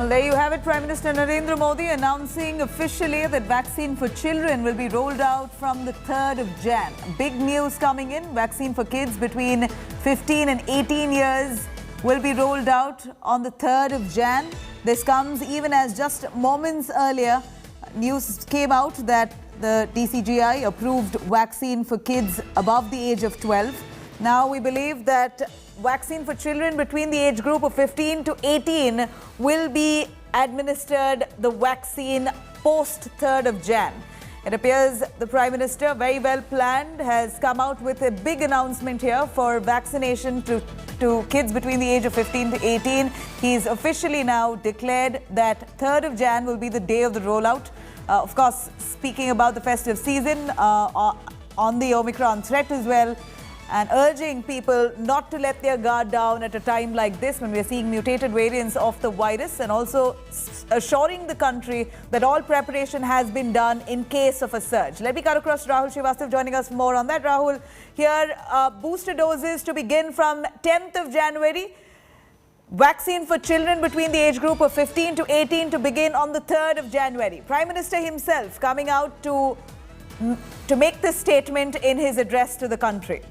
Well, there you have it. Prime Minister Narendra Modi announcing officially that vaccine for children will be rolled out from the 3rd of Jan. Big news coming in. Vaccine for kids between 15 and 18 years will be rolled out on the 3rd of Jan. This comes even as just moments earlier, news came out that the DCGI approved vaccine for kids above the age of 12. Now we believe that vaccine for children between the age group of 15 to 18 will be administered the vaccine post 3rd of Jan. It appears the Prime Minister, very well planned, has come out with a big announcement here for vaccination to kids between the age of 15 to 18. He's officially now declared that 3rd of Jan will be the day of the rollout. Of course, speaking about the festive season, on the Omicron threat as well, and urging people not to let their guard down at a time like this when we're seeing mutated variants of the virus, and also assuring the country that all preparation has been done in case of a surge. Let me cut across to Rahul Srivastav joining us more on that. Rahul, here booster doses to begin from 10th of January. Vaccine for children between the age group of 15 to 18 to begin on the 3rd of January. Prime Minister himself coming out to make this statement in his address to the country.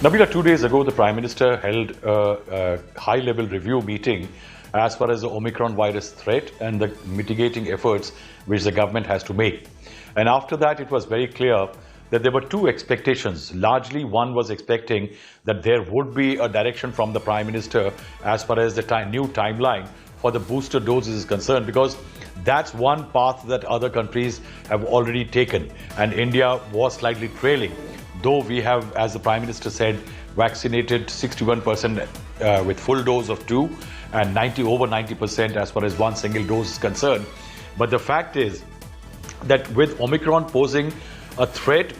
Nabila, 2 days ago, the Prime Minister held a high-level review meeting as far as the Omicron virus threat and the mitigating efforts which the government has to make. And after that, it was very clear that there were two expectations. Largely, one was expecting that there would be a direction from the Prime Minister as far as the new timeline for the booster doses is concerned, because that's one path that other countries have already taken, and India was slightly trailing. Though we have, as the Prime Minister said, vaccinated 61% with full dose of 2 and over 90% as far as one single dose is concerned. But the fact is that with Omicron posing a threat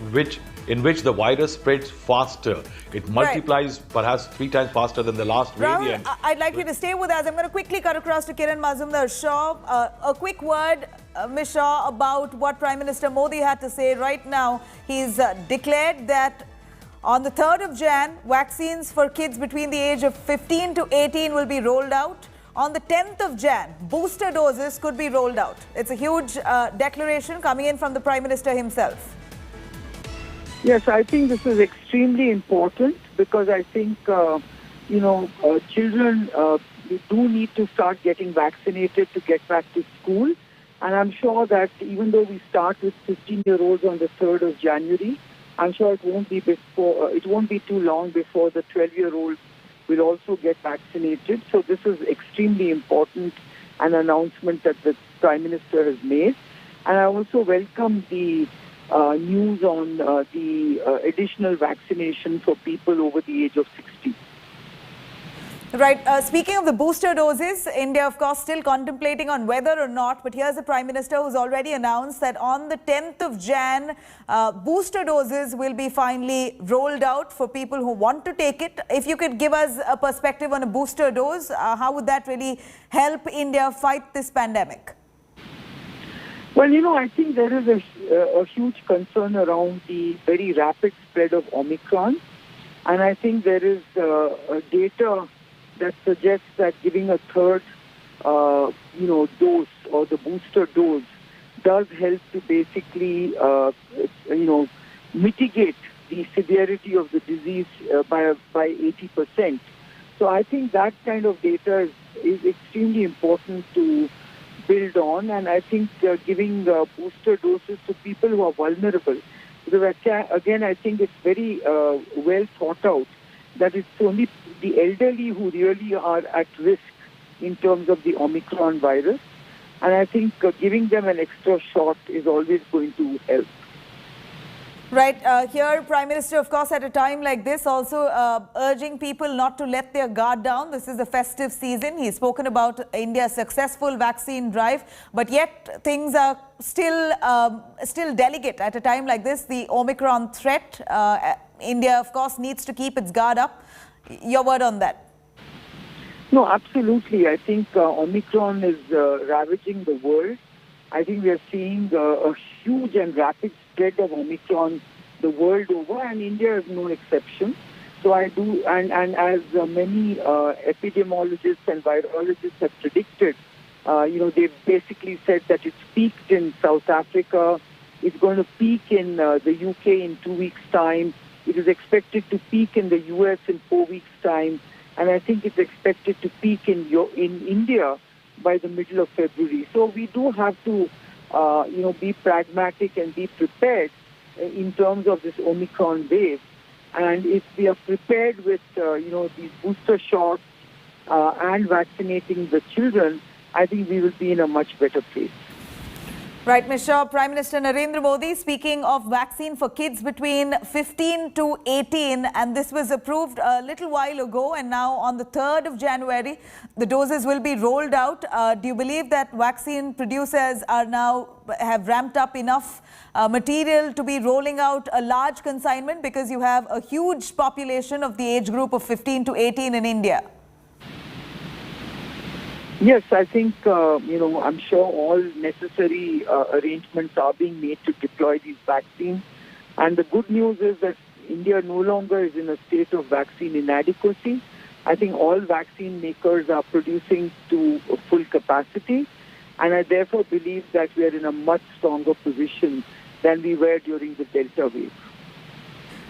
in which the virus spreads faster, it multiplies perhaps 3 times faster than the last variant. Rahul, I'd like you to stay with us. I'm going to quickly cut across to Kiran Mazumdar-Shaw. A quick word, Ms. Shaw, about what Prime Minister Modi had to say right now. He's declared that on the 3rd of Jan, vaccines for kids between the age of 15 to 18 will be rolled out. On the 10th of Jan, booster doses could be rolled out. It's a huge declaration coming in from the Prime Minister himself. Yes, I think this is extremely important because I think, children do need to start getting vaccinated to get back to school. And I'm sure that even though we start with 15-year-olds on the 3rd of January, I'm sure it won't be too long before the 12-year-olds will also get vaccinated. So this is extremely important, an announcement that the Prime Minister has made. And I also welcome the news on the additional vaccination for people over the age of 60. Right. Speaking of the booster doses, India, of course, still contemplating on whether or not, but here's the Prime Minister who's already announced that on the 10th of Jan, booster doses will be finally rolled out for people who want to take it. If you could give us a perspective on a booster dose, how would that really help India fight this pandemic? Well, I think there is a huge concern around the very rapid spread of Omicron. And I think there is data that suggests that giving a third, dose or the booster dose does help to basically, mitigate the severity of the disease by 80%. So I think that kind of data is extremely important to build on, and I think giving booster doses to people who are vulnerable. Because again, I think it's very well thought out that it's only the elderly who really are at risk in terms of the Omicron virus. And I think giving them an extra shot is always going to help. Right. Here, Prime Minister, of course, at a time like this, also urging people not to let their guard down. This is the festive season. He's spoken about India's successful vaccine drive, but yet things are still delicate at a time like this. The Omicron threat, India, of course, needs to keep its guard up. Your word on that? No, absolutely. I think Omicron is ravaging the world. I think we are seeing a huge and rapid spread of Omicron the world over, and India is no exception. So I do, and as many epidemiologists and virologists have predicted, they've basically said that it's peaked in South Africa, it's going to peak in the UK in 2 weeks' time, it is expected to peak in the US in 4 weeks' time, and I think it's expected to peak in India by the middle of February. So we do have to, be pragmatic and be prepared in terms of this Omicron wave. And if we are prepared with, these booster shots and vaccinating the children, I think we will be in a much better place. Right, Ms. Shaw, Prime Minister Narendra Modi speaking of vaccine for kids between 15 to 18, and this was approved a little while ago, and now on the 3rd of January, the doses will be rolled out. Do you believe that vaccine producers have ramped up enough material to be rolling out a large consignment, because you have a huge population of the age group of 15 to 18 in India? Yes, I think, I'm sure all necessary arrangements are being made to deploy these vaccines. And the good news is that India no longer is in a state of vaccine inadequacy. I think all vaccine makers are producing to full capacity. And I therefore believe that we are in a much stronger position than we were during the Delta wave.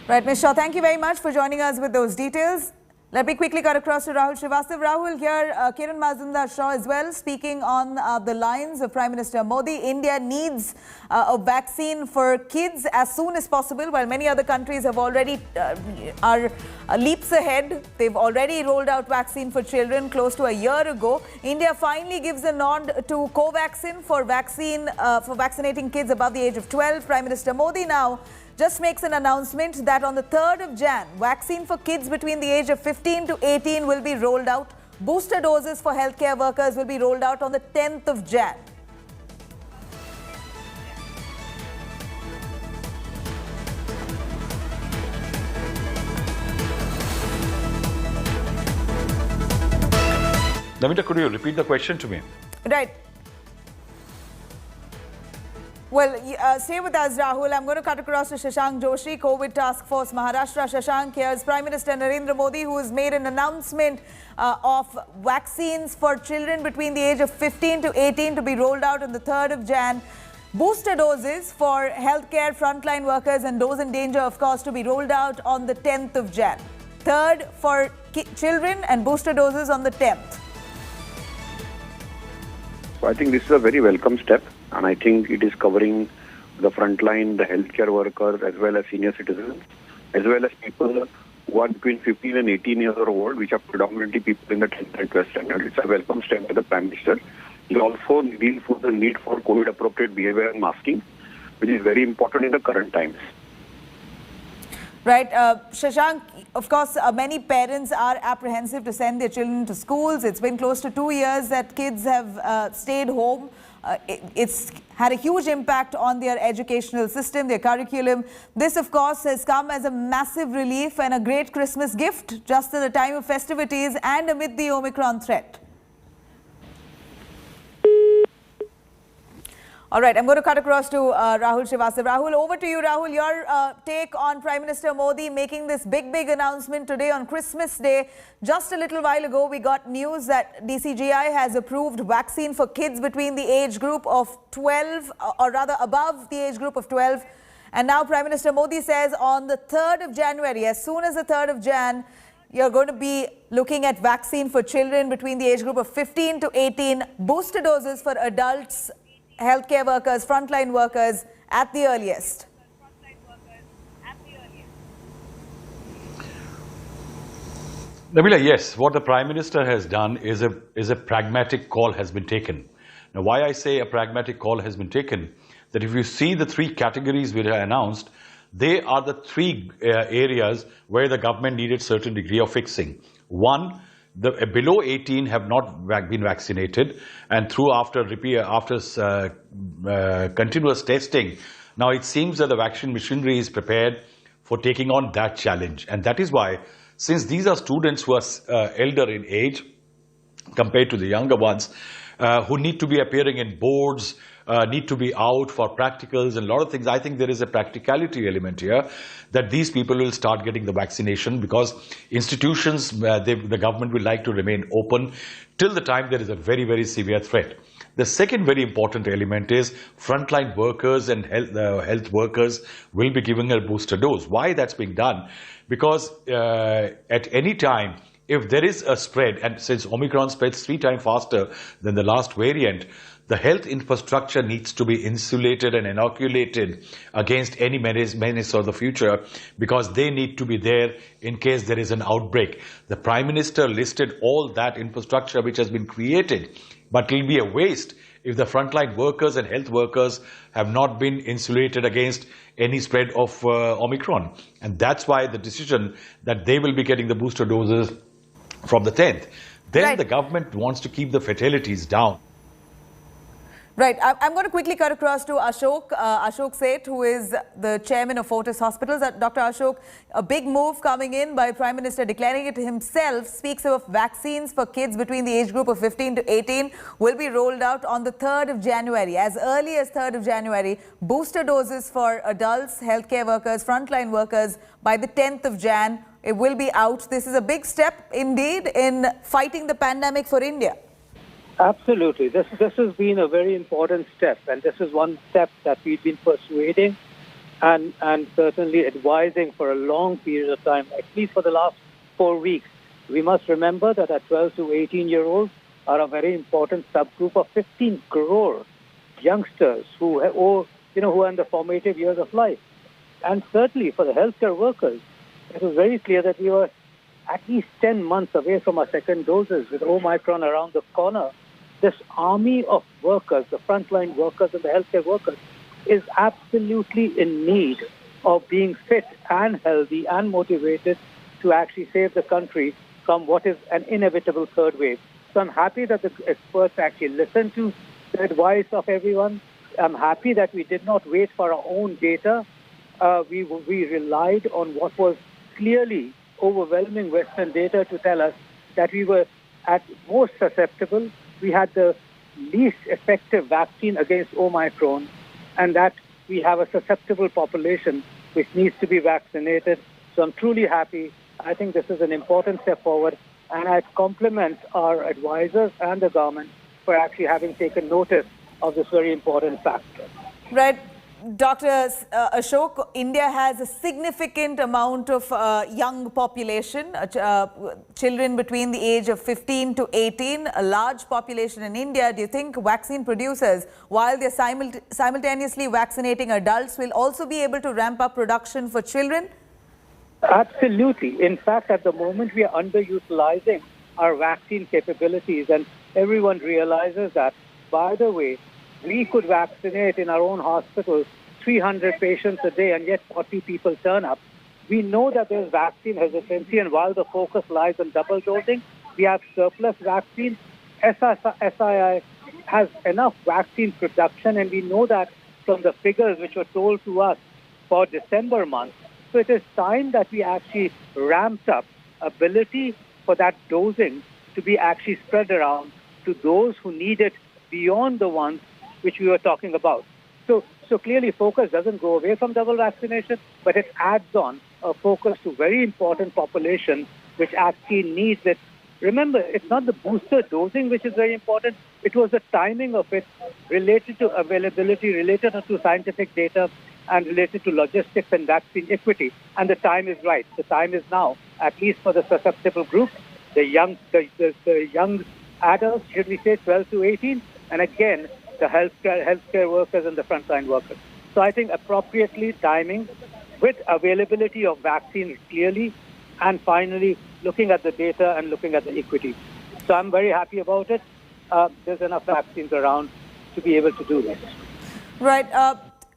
Right, Ms. Shaw, thank you very much for joining us with those details. Let me quickly cut across to Rahul Srivastav. Rahul, here, Kiran Mazumdar-Shaw as well, speaking on the lines of Prime Minister Modi. India needs a vaccine for kids as soon as possible, while many other countries have already are leaps ahead. They've already rolled out vaccine for children close to a year ago. India finally gives a nod to Covaxin for vaccinating kids above the age of 12. Prime Minister Modi now just makes an announcement that on the 3rd of Jan, vaccine for kids between the age of 15 to 18 will be rolled out. Booster doses for healthcare workers will be rolled out on the 10th of Jan. Namita, could you repeat the question to me? Right. Well, stay with us, Rahul. I'm going to cut across to Shashank Joshi, COVID Task Force Maharashtra. Shashank, here's Prime Minister Narendra Modi, who has made an announcement of vaccines for children between the age of 15 to 18 to be rolled out on the 3rd of Jan. Booster doses for healthcare frontline workers and those in danger, of course, to be rolled out on the 10th of Jan. 3rd for children and booster doses on the 10th. So I think this is a very welcome step, and I think it is covering the frontline, the healthcare workers, as well as senior citizens, as well as people who are between 15 and 18 years old, which are predominantly people in the 10th and 12th standard. It's a welcome step by the Prime Minister. He also deals with the need for COVID-appropriate behavior and masking, which is very important in the current times. Right. Shashank, of course, many parents are apprehensive to send their children to schools. It's been close to 2 years that kids have stayed home. It's had a huge impact on their educational system, their curriculum. This, of course, has come as a massive relief and a great Christmas gift just at the time of festivities and amid the Omicron threat. All right, I'm going to cut across to Rahul Srivastav. Rahul, over to you, Rahul. Your take on Prime Minister Modi making this big announcement today on Christmas Day. Just a little while ago, we got news that DCGI has approved vaccine for kids between the age group of 12, or rather above the age group of 12. And now Prime Minister Modi says on the 3rd of January, as soon as the 3rd of Jan, you're going to be looking at vaccine for children between the age group of 15 to 18, booster doses for adults, healthcare workers, frontline workers at the earliest. Nabila, yes, what the Prime Minister has done is a pragmatic call has been taken. Now, why I say a pragmatic call has been taken, that if you see the 3 categories which are announced, they are the 3 areas where the government needed certain degree of fixing. One, the below 18 have not been vaccinated, and after continuous testing, now it seems that the vaccine machinery is prepared for taking on that challenge. And that is why, since these are students who are elder in age compared to the younger ones, who need to be appearing in boards, need to be out for practicals and a lot of things. I think there is a practicality element here that these people will start getting the vaccination because institutions, the government will like to remain open till the time there is a very, very severe threat. The second very important element is frontline workers and health workers will be given a booster dose. Why that's being done? Because at any time, if there is a spread, and since Omicron spreads 3 times faster than the last variant, the health infrastructure needs to be insulated and inoculated against any menace of the future because they need to be there in case there is an outbreak. The Prime Minister listed all that infrastructure which has been created, but it will be a waste if the frontline workers and health workers have not been insulated against any spread of Omicron. And that's why the decision that they will be getting the booster doses from the 10th. Then the government wants to keep the fatalities down. Right. I'm going to quickly cut across to Ashok Seth, who is the chairman of Fortis Hospitals. Dr. Ashok, a big move coming in by Prime Minister declaring it himself, speaks of vaccines for kids between the age group of 15 to 18 will be rolled out on the 3rd of January. As early as 3rd of January, booster doses for adults, healthcare workers, frontline workers by the 10th of Jan. It will be out. This is a big step indeed in fighting the pandemic for India. Absolutely. This has been a very important step, and this is one step that we've been persuading and certainly advising for a long period of time, at least for the last 4 weeks. We must remember that our 12 to 18-year-olds are a very important subgroup of 15 crore youngsters who are in the formative years of life. And certainly for the healthcare workers, it was very clear that we were at least 10 months away from our second doses with Omicron around the corner. This army of workers, the frontline workers and the healthcare workers, is absolutely in need of being fit and healthy and motivated to actually save the country from what is an inevitable third wave. So I'm happy that the experts actually listened to the advice of everyone. I'm happy that we did not wait for our own data. We relied on what was clearly overwhelming Western data to tell us that we were at most susceptible. We had the least effective vaccine against Omicron, and that we have a susceptible population which needs to be vaccinated. So I'm truly happy. I think this is an important step forward, and I compliment our advisors and the government for actually having taken notice of this very important factor. Right. Dr. Ashok, India has a significant amount of young population, children between the age of 15 to 18, a large population in India. Do you think vaccine producers, while they're simultaneously vaccinating adults, will also be able to ramp up production for children? Absolutely. In fact, at the moment, we are underutilizing our vaccine capabilities, and everyone realizes that. By the way, we could vaccinate in our own hospitals 300 patients a day, and yet 40 people turn up. We know that there's vaccine hesitancy, and while the focus lies on double dosing, we have surplus vaccine. SII has enough vaccine production, and we know that from the figures which were told to us for December month. So it is time that we actually ramped up ability for that dosing to be actually spread around to those who need it beyond the ones which we were talking about. So clearly focus doesn't go away from double vaccination, but it adds on a focus to very important population which actually needs it. Remember, it's not the booster dosing which is very important. It was the timing of it related to availability, related to scientific data, and related to logistics and vaccine equity. And the time is right. The time is now, at least for the susceptible group, the young adults, should we say 12 to 18, and again, the healthcare workers and the frontline workers. So I think appropriately timing with availability of vaccines clearly, and finally looking at the data and looking at the equity. So I'm very happy about it. There's enough vaccines around to be able to do this. Right.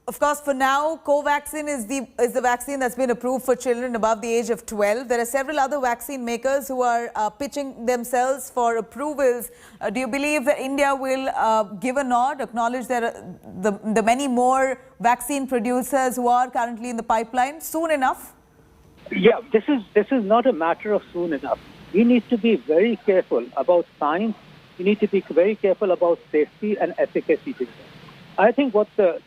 Of course, for now, Covaxin is the vaccine that's been approved for children above the age of 12. There are several other vaccine makers who are pitching themselves for approvals. Do you believe that India will give a nod, acknowledge the many more vaccine producers who are currently in the pipeline soon enough? Yeah, this is not a matter of soon enough. We need to be very careful about science. We need to be very careful about safety and efficacy. I think what the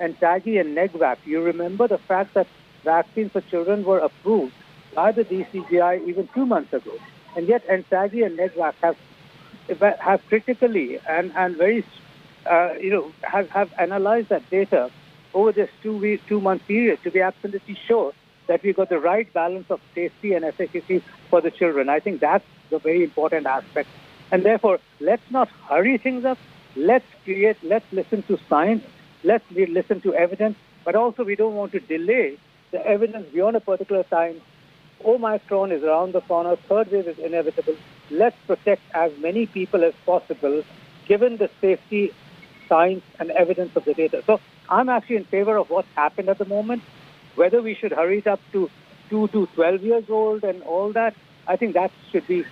Antagi and Negvac, you remember the fact that vaccines for children were approved by the DCGI even 2 months ago, and yet Antagi and Negvac have critically and very have analyzed that data over this 2-month period to be absolutely sure that we got the right balance of safety and efficacy for the children. I think that's the very important aspect. And therefore, let's not hurry things up. Let's listen to science. Let's listen to evidence. But also, we don't want to delay the evidence beyond a particular time. Omicron is around the corner. Third wave is inevitable. Let's protect as many people as possible, given the safety, science, and evidence of the data. So I'm actually in favor of what's happened at the moment. Whether we should hurry it up to 2 to 12 years old and all that, I think that should be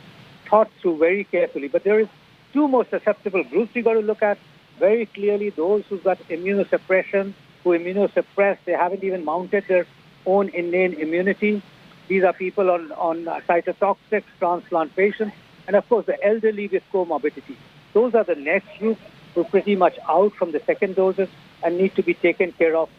thought through very carefully. But there is two more susceptible groups we got to look at very clearly. Those who've got immunosuppression, who immunosuppressed, they haven't even mounted their own innate immunity. These are people on cytotoxics, transplant patients, and of course the elderly with co-morbidities. Those are the next group who are pretty much out from the second doses and need to be taken care of.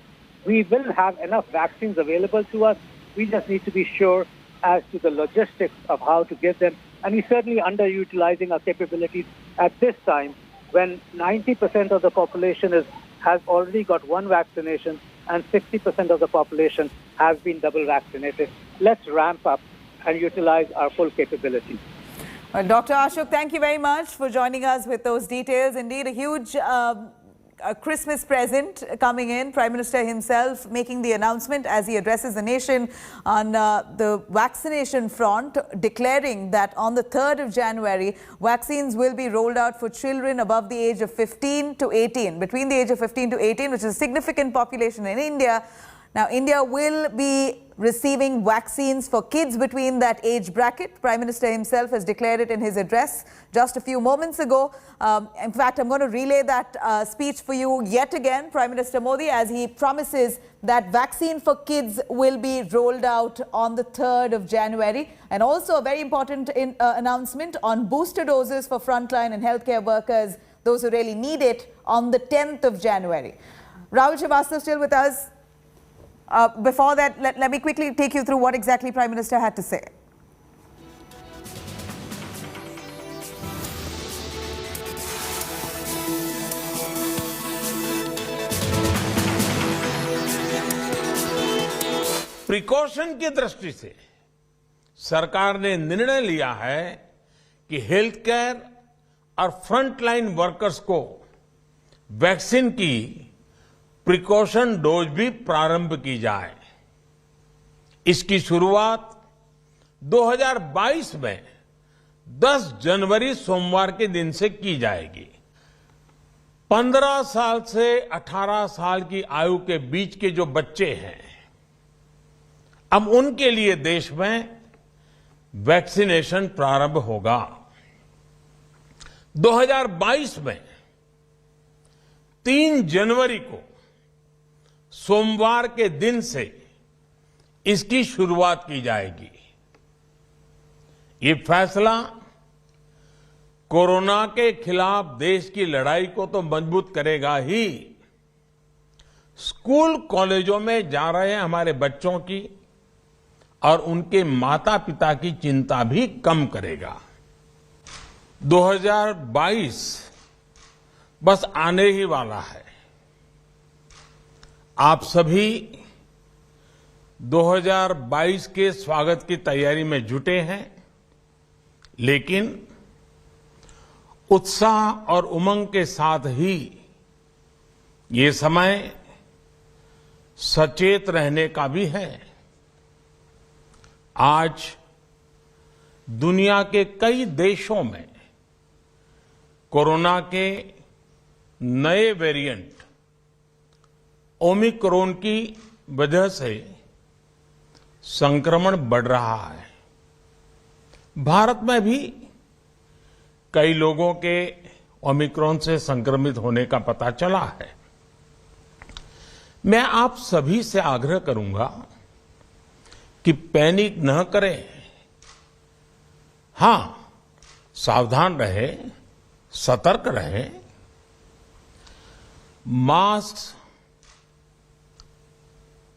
We will have enough vaccines available to us. We just need to be sure as to the logistics of how to get them. And we're certainly underutilizing our capabilities at this time when 90% of the population has already got one vaccination and 60% of the population has been double vaccinated. Let's ramp up and utilize our full capabilities. Dr. Ashok, thank you very much for joining us with those details. Indeed, a huge Christmas present coming in. Prime Minister himself making the announcement as he addresses the nation on the vaccination front, declaring that on the 3rd of January, vaccines will be rolled out for children above the age of 15 to 18, between the age of 15 to 18, which is a significant population in India. Now, India will be receiving vaccines for kids between that age bracket. Prime Minister himself has declared it in his address just a few moments ago. In fact, I'm going to relay that speech for you yet again, Prime Minister Modi, as he promises that vaccine for kids will be rolled out on the 3rd of January. And also a very important announcement on booster doses for frontline and healthcare workers, those who really need it, on the 10th of January. Rahul Srivastava still with us. Before that, let me quickly take you through what exactly Prime Minister had to say. Precaution की दृष्टि से सरकार ने निर्णय लिया है कि health care और फ्रंटलाइन वर्कर्स को वैक्सीन की प्रिकॉशन डोज भी प्रारंभ की जाए। इसकी शुरुआत 2022 में 10 जनवरी सोमवार के दिन से की जाएगी। 15 साल से 18 साल की आयु के बीच के जो बच्चे हैं, अब उनके लिए देश में वैक्सीनेशन प्रारंभ होगा। 2022 में 3 जनवरी को सोमवार के दिन से इसकी शुरुआत की जाएगी। ये फैसला कोरोना के खिलाफ देश की लड़ाई को तो मजबूत करेगा ही, स्कूल कॉलेजों में जा रहे हमारे बच्चों की और उनके माता पिता की चिंता भी कम करेगा। 2022 बस आने ही वाला है। आप सभी 2022 के स्वागत की तैयारी में जुटे हैं, लेकिन उत्साह और उमंग के साथ ही ये समय सचेत रहने का भी है। आज दुनिया के कई देशों में कोरोना के नए वेरिएंट ओमिक्रॉन की वजह से संक्रमण बढ़ रहा है। भारत में भी कई लोगों के ओमिक्रॉन से संक्रमित होने का पता चला है। मैं आप सभी से आग्रह करूंगा कि पैनिक न करें। हां, सावधान रहें, सतर्क रहें। मास्क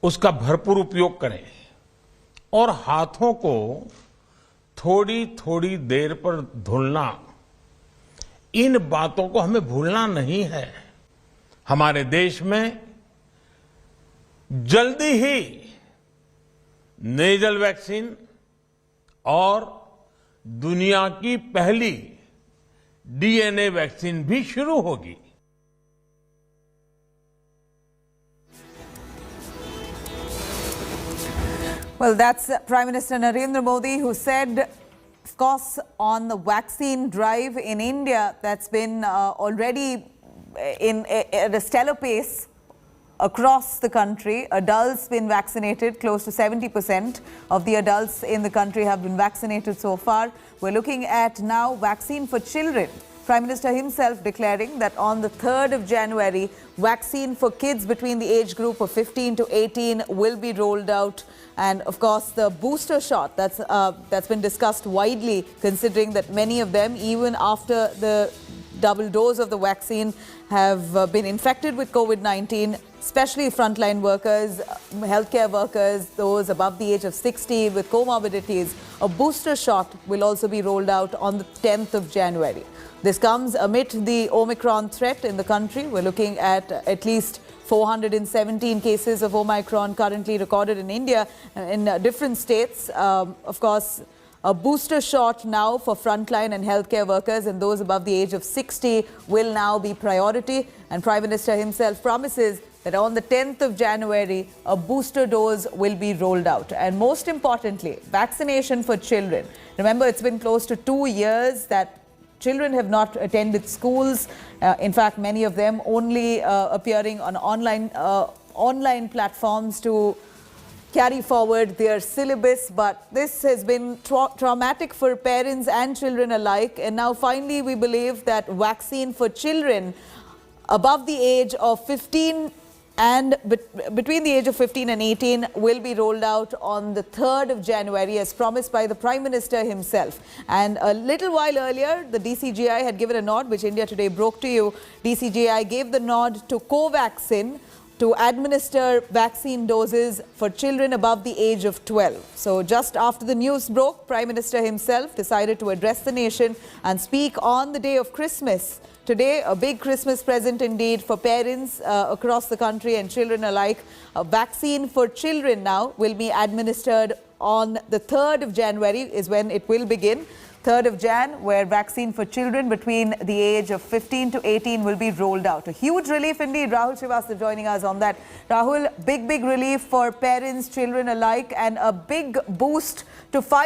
उसका भरपूर उपयोग करें और हाथों को थोड़ी थोड़ी देर पर धुलना, इन बातों को हमें भूलना नहीं है। हमारे देश में जल्दी ही नेजल वैक्सीन और दुनिया की पहली डीएनए वैक्सीन भी शुरू होगी। Well, that's Prime Minister Narendra Modi, who said, of course, on the vaccine drive in India that's been already at a stellar pace across the country. Adults been vaccinated. Close to 70% of the adults in the country have been vaccinated so far. We're looking at now vaccine for children. Prime Minister himself declaring that on the 3rd of January, vaccine for kids between the age group of 15 to 18 will be rolled out. And of course, the booster shot that's been discussed widely, considering that many of them, even after the double dose of the vaccine, have been infected with COVID-19, especially frontline workers, healthcare workers, those above the age of 60 with co-morbidities. A booster shot will also be rolled out on the 10th of January. This comes amid the Omicron threat in the country. We're looking at least 417 cases of Omicron currently recorded in India in different states. Of course, a booster shot now for frontline and healthcare workers and those above the age of 60 will now be priority. And Prime Minister himself promises that on the 10th of January, a booster dose will be rolled out. And most importantly, vaccination for children. Remember, it's been close to 2 years that children have not attended schools. In fact, many of them only appearing on online platforms to carry forward their syllabus. But this has been traumatic for parents and children alike. And now finally, we believe that vaccine for children above the age of 15 and between the age of 15 and 18 will be rolled out on the 3rd of January as promised by the Prime Minister himself. And a little while earlier, the DCGI had given a nod, which India Today broke to you. DCGI gave the nod to Covaxin to administer vaccine doses for children above the age of 12. So just after the news broke, Prime Minister himself decided to address the nation and speak on the day of Christmas. Today, a big Christmas present indeed for parents across the country and children alike. A vaccine for children now will be administered on the 3rd of January is when it will begin. 3rd of Jan, where vaccine for children between the age of 15 to 18 will be rolled out. A huge relief indeed. Rahul Srivastava joining us on that. Rahul, big relief for parents, children alike, and a big boost to fight